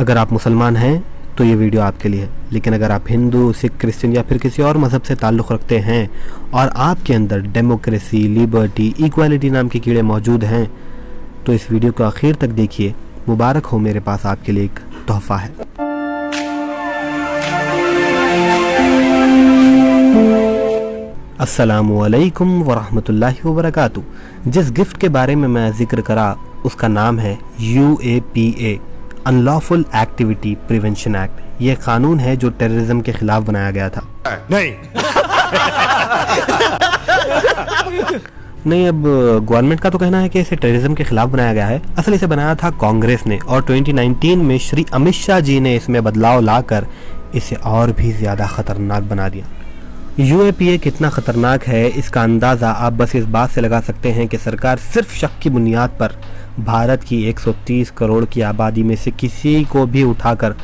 अगर आप मुसलमान हैं तो ये वीडियो आपके लिए है, लेकिन अगर आप हिंदू, सिख, क्रिश्चियन या फिर किसी और मज़हब से ताल्लुक़ रखते हैं और आपके अंदर डेमोक्रेसी, लिबर्टी, इक्वालिटी नाम के कीड़े मौजूद हैं तो इस वीडियो को आखिर तक देखिए। मुबारक हो, मेरे पास आपके लिए एक तोहफ़ा है। अस्सलामुअलैकुम वरहमतुल्लाहि वबरकातुहू। जिस गिफ्ट के बारे में मैं जिक्र करा उसका नाम है UAPA, unlawful activity prevention act. ये कानून है जो टेररिज्म के खिलाफ बनाया गया था। नहीं नहीं, अब गवर्नमेंट का तो कहना है कि इसे टेररिज्म के खिलाफ बनाया गया है। असल इसे बनाया था कांग्रेस ने और 2019 में श्री अमित शाह जी ने इसमें बदलाव लाकर इसे और भी ज़्यादा ख़तरनाक बना दिया। UAPA कितना ख़तरनाक है इसका अंदाज़ा आप बस इस बात से लगा सकते हैं कि सरकार सिर्फ शक की बुनियाद पर भारत की 130 करोड़ की आबादी में से किसी को भी उठाकर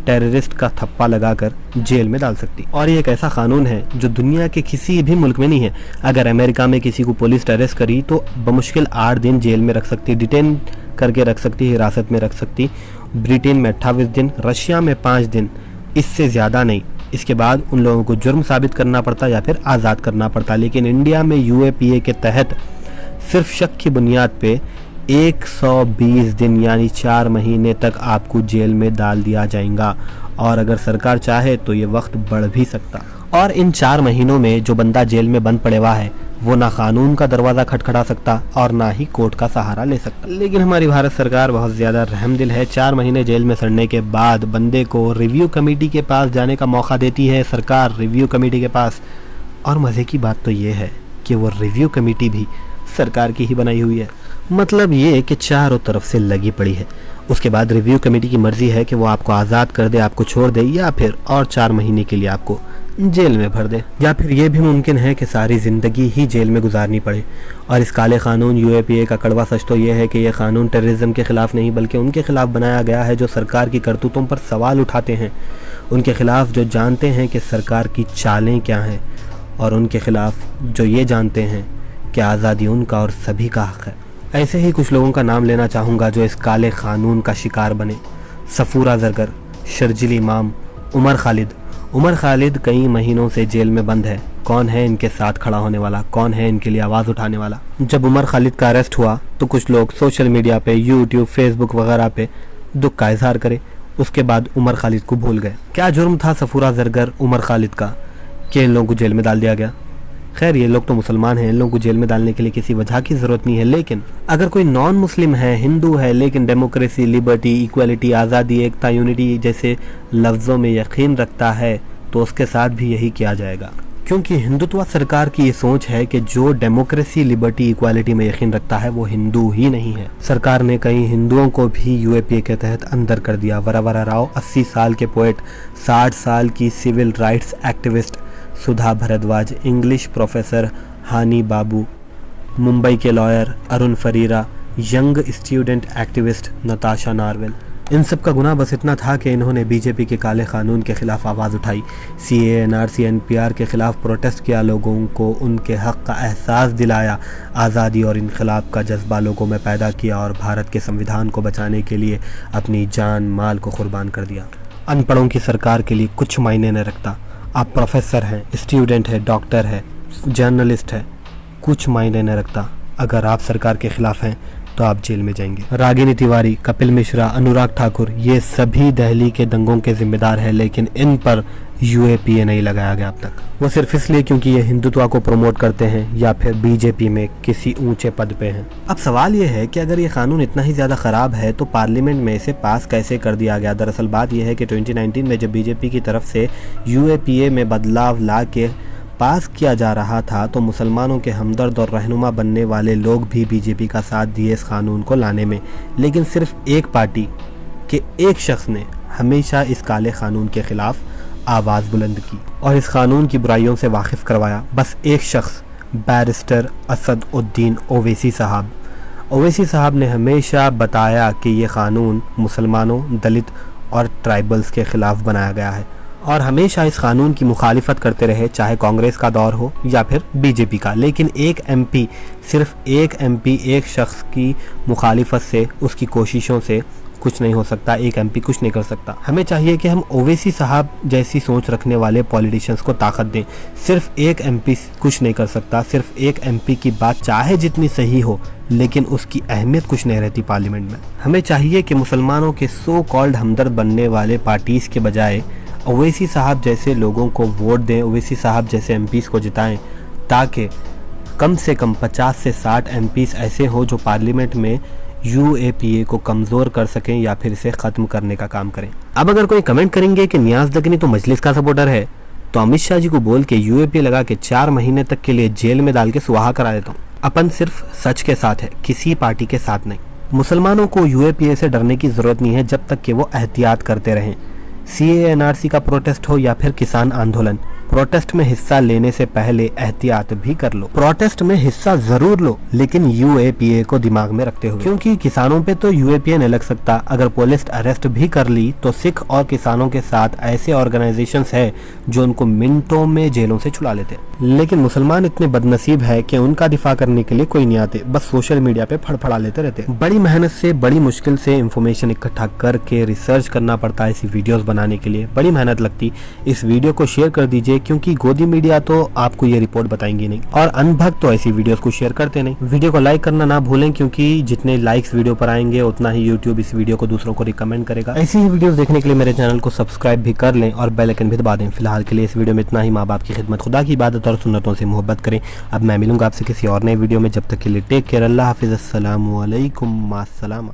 टेररिस्ट का थप्पा लगाकर जेल में डाल सकती। और ये एक ऐसा कानून है जो दुनिया के किसी भी मुल्क में नहीं है। अगर अमेरिका में किसी को पुलिस अरेस्ट करी तो बमुश्किल 8 दिन जेल में रख सकती, डिटेन करके रख सकती, हिरासत में रख सकती। ब्रिटेन में 28 दिन, रशिया में 5 दिन, इससे ज़्यादा नहीं। इसके बाद उन लोगों को जुर्म साबित करना पड़ता या फिर आज़ाद करना पड़ता। लेकिन इंडिया में UAPA के तहत सिर्फ शक की बुनियाद पे 120 दिन यानी 4 महीने तक आपको जेल में डाल दिया जाएगा। और अगर सरकार चाहे तो ये वक्त बढ़ भी सकता। और इन 4 महीनों में जो बंदा जेल में बंद पड़े हुआ है वो ना कानून का दरवाज़ा खटखटा सकता और ना ही कोर्ट का सहारा ले सकता। लेकिन हमारी भारत सरकार बहुत ज़्यादा रहमदिल है। 4 महीने जेल में सड़ने के बाद बंदे को रिव्यू कमेटी के पास जाने का मौका देती है सरकार, रिव्यू कमेटी के पास। और मज़े की बात तो ये है कि वो रिव्यू कमेटी भी सरकार की ही बनाई हुई है। मतलब ये कि चारों तरफ से लगी पड़ी है। उसके बाद रिव्यू कमेटी की मर्जी है कि वो आपको आज़ाद कर दे, आपको छोड़ दे, या फिर और 4 महीने के लिए आपको जेल में भर दे, या फिर ये भी मुमकिन है कि सारी ज़िंदगी ही जेल में गुजारनी पड़े। और इस काले कानून UAPA का कड़वा सच तो ये है कि यह कानून टेररिज्म के ख़िलाफ़ नहीं बल्कि उनके ख़िलाफ़ बनाया गया है जो सरकार की करतूतों पर सवाल उठाते हैं, उनके ख़िलाफ़ जो जानते हैं कि सरकार की चालें क्या हैं, और उनके ख़िलाफ़ जो ये जानते हैं कि आज़ादी उनका और सभी का हक़ है। ऐसे ही कुछ लोगों का नाम लेना चाहूँगा जो इस काले कानून का शिकार बने। सफूरा जरगर, शर्जिल इमाम, उमर खालिद कई महीनों से जेल में बंद है। कौन है इनके साथ खड़ा होने वाला, कौन है इनके लिए आवाज़ उठाने वाला? जब उमर खालिद का अरेस्ट हुआ तो कुछ लोग सोशल मीडिया पे, YouTube, Facebook वगैरह पे दुख का इजहार करे। उसके बाद उमर खालिद को भूल गए। क्या जुर्म था सफूरा जरगर, उमर खालिद का कि इन लोगों को जेल में डाल दिया गया? खैर, ये लोग तो मुसलमान हैं, इन लोगों को जेल में डालने के लिए किसी वजह की ज़रूरत नहीं है। लेकिन अगर कोई नॉन मुस्लिम है, हिंदू है, लेकिन डेमोक्रेसी, लिबर्टी, इक्वालिटी, आज़ादी, एकता, यूनिटी जैसे लफ्ज़ों में यकीन रखता है तो उसके साथ भी यही किया जाएगा। क्योंकि हिंदुत्व सरकार की ये सोच है कि जो डेमोक्रेसी, लिबर्टी, इक्वालिटी में यकीन रखता है वो हिंदू ही नहीं है। सरकार ने कई हिंदुओं को भी UAPA के तहत अंदर कर दिया। वरावरा राव 80 साल के पोएट, 60 साल की civil rights activist Sudha Bharadwaj, English professor Hany Babu, Mumbai के lawyer Arun Ferreira, young student activist Natasha Narwal, इन सब का गुनाह बस इतना था कि इन्होंने BJP के काले कानून के ख़िलाफ़ आवाज़ उठाई, CAA, NRC, NPR के ख़िलाफ़ प्रोटेस्ट किया, लोगों को उनके हक़ का एहसास दिलाया, आज़ादी और इनक़िलाब का जज्बा लोगों में पैदा किया और भारत के संविधान को बचाने के लिए अपनी जान माल को कुर्बान कर दिया। अनपढ़ों की सरकार के लिए कुछ मायने न रखता। आप प्रोफेसर हैं, स्टूडेंट है, डॉक्टर है, जर्नलिस्ट है, कुछ मायने न रखता। अगर आप सरकार के ख़िलाफ़ हैं तो आप जेल में जाएंगे। रागिनी तिवारी, कपिल मिश्रा, अनुराग ठाकुर, ये सभी दिल्ली के दंगों के जिम्मेदार हैं, लेकिन इन पर UAPA नहीं लगाया गया अब तक। वो सिर्फ इसलिए क्योंकि ये हिंदुत्व को प्रमोट करते हैं या फिर BJP में किसी ऊंचे पद पे हैं। अब सवाल ये है कि अगर ये कानून इतना ही ज़्यादा ख़राब है तो पार्लियामेंट में इसे पास कैसे कर दिया गया? दरअसल बात यह है कि 2019 में जब BJP की तरफ से UAPA में बदलाव ला के पास किया जा रहा था तो मुसलमानों के हमदर्द और रहनुमा बनने वाले लोग भी BJP का साथ दिए इस कानून को लाने में। लेकिन सिर्फ एक पार्टी के एक शख्स ने हमेशा इस काले कानून के ख़िलाफ़ आवाज़ बुलंद की और इस कानून की बुराइयों से वाकिफ़ करवाया। बस एक शख्स, बैरिस्टर असद उद्दीन ओवैसी साहब। ओवैसी साहब ने हमेशा बताया कि ये कानून मुसलमानों, दलित और ट्राइबल्स के ख़िलाफ़ बनाया गया है और हमेशा इस कानून की मुखालिफत करते रहे, चाहे कांग्रेस का दौर हो या फिर BJP का। लेकिन एक MP, सिर्फ एक MP, एक शख्स की मुखालिफत से, उसकी कोशिशों से कुछ नहीं हो सकता, एक एमपी कुछ नहीं कर सकता। हमें चाहिए कि हम ओवैसी साहब जैसी सोच रखने वाले पॉलिटिशियंस को ताकत दें। सिर्फ एक एमपी कुछ नहीं कर सकता, सिर्फ एक एमपी की बात चाहे जितनी सही हो लेकिन उसकी अहमियत कुछ नहीं रहती पार्लियामेंट में। हमें चाहिए कि मुसलमानों के सो कॉल्ड हमदर्द बनने वाले पार्टीज के बजाय ओवैसी साहब जैसे लोगों को वोट दें, ओवैसी साहब जैसे एमपीज़ को जिताएं, ताकि कम से कम 50 से 60 एमपीज़ ऐसे हो जो पार्लियामेंट में यूएपीए को कमज़ोर कर सकें या फिर इसे ख़त्म करने का काम करें। अब अगर कोई कमेंट करेंगे कि नियाज़ दगनी तो मजलिस का सपोर्टर है, तो अमित शाह जी को बोल के यूएपीए लगा के 4 महीने तक के लिए जेल में डाल के सुहा करा देता हूँ। अपन सिर्फ सच के साथ है, किसी पार्टी के साथ नहीं। मुसलमानों को यूएपीए से डरने की ज़रूरत नहीं है जब तक कि वो एहतियात करते रहें। CAA-NRC का प्रोटेस्ट हो या फिर किसान आंदोलन, प्रोटेस्ट में हिस्सा लेने से पहले एहतियात भी कर लो। प्रोटेस्ट में हिस्सा जरूर लो लेकिन यूएपीए को दिमाग में रखते हुए, क्योंकि किसानों पे तो यूएपीए नहीं लग सकता। अगर पुलिस अरेस्ट भी कर ली तो सिख और किसानों के साथ ऐसे ऑर्गेनाइजेशंस है जो उनको मिनटों में जेलों से छुड़ा लेते। लेकिन मुसलमान इतने बदनसीब है कि उनका दिफा करने के लिए कोई नहीं आते, बस सोशल मीडिया पे फड़फड़ा लेते रहते। बड़ी मेहनत से, बड़ी मुश्किल से इंफॉर्मेशन इकट्ठा करके रिसर्च करना पड़ता है ऐसी वीडियोस बनाने के लिए, बड़ी मेहनत लगती। इस वीडियो को शेयर कर दीजिए क्योंकि गोदी मीडिया तो आपको ये रिपोर्ट बताएंगे नहीं और अनभक्त तो ऐसी वीडियोस को शेयर करते नहीं। वीडियो को लाइक करना ना भूलें क्योंकि जितने लाइक्स वीडियो पर आएंगे उतना ही यूट्यूब इस वीडियो को दूसरों को रिकमेंड करेगा। ऐसी ही वीडियोस देखने के लिए मेरे चैनल को सब्सक्राइब भी कर लें और बेल आइकन भी दबा दें। फिलहाल के लिए इस वीडियो में इतना ही। माँ बाप की खिदमत, खुदा की इबादत और सुन्नतों से मोहब्बत करें। अब मैं मिलूंगा आपसे किसी और नए वीडियो में, जब तक के लिए टेक केयर, अल्लाह हाफिज़, अस्सलामु अलैकुम, मास्सलामा।